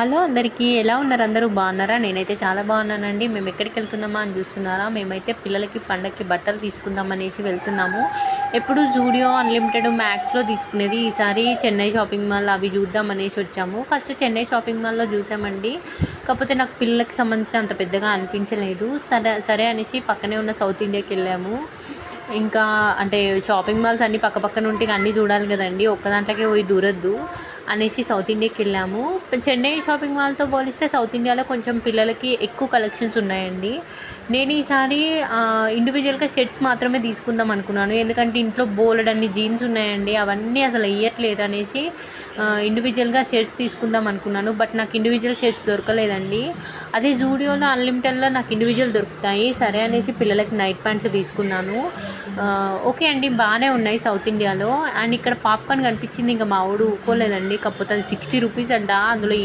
Hello అందరికీ, ఎలా ఉన్నారు? అందరూ బాగున్నారా? నేనైతే చాలా బాగున్నానండి. మేము ఎక్కడికి వెళ్తున్నామా అని చూస్తున్నారా? మేమైతే పిల్లలకి పండగకి బట్టలు తీసుకుందాం అనేసి వెళ్తున్నాము. ఎప్పుడు జూడియో, అన్లిమిటెడ్, మ్యాక్స్లో తీసుకునేది. ఈసారి చెన్నై షాపింగ్ మాల్ అవి చూద్దాం అనేసి వచ్చాము. ఫస్ట్ చెన్నై షాపింగ్ మాల్లో చూసామండి. కాకపోతే నాకు పిల్లలకి సంబంధించిన అంత పెద్దగా అనిపించలేదు. సరే సరే అనేసి పక్కనే ఉన్న సౌత్ ఇండియాకి వెళ్ళాము. ఇంకా అంటే షాపింగ్ మాల్స్ అన్నీ పక్క పక్కన ఉంటే అన్నీ చూడాలి కదండి, ఒక్క దాంట్లోకే పోయి దూరద్దు అనేసి సౌత్ ఇండియాకి వెళ్ళాము. చెన్నై షాపింగ్ మాల్తో పోలిస్తే సౌత్ ఇండియాలో కొంచెం పిల్లలకి ఎక్కువ కలెక్షన్స్ ఉన్నాయండి. నేను ఈసారి ఇండివిజువల్గా షర్ట్స్ మాత్రమే తీసుకుందాం అనుకున్నాను. ఎందుకంటే ఇంట్లో బోలెడన్ని జీన్స్ ఉన్నాయండి, అవన్నీ అసలు వేయట్లేదు అనేసి ఇండివిజువల్గా షర్ట్స్ తీసుకుందాం అనుకున్నాను. బట్ నాకు ఇండివిజువల్ షర్ట్స్ దొరకలేదండి. అదే జూడియోలో, అన్లిమిటెడ్లో నాకు ఇండివిజువల్ దొరుకుతాయి. సరే అనేసి పిల్లలకి నైట్ ప్యాంట్లు తీసుకున్నాను. ఓకే అండి, బాగానే ఉన్నాయి సౌత్ ఇండియాలో. అండ్ ఇక్కడ పాప్కార్న్ కనిపించింది, ఇంకా మా వాడు ఊకోలేదండి. కాకపోతే అది 60 రూపీస్ అంట. అందులో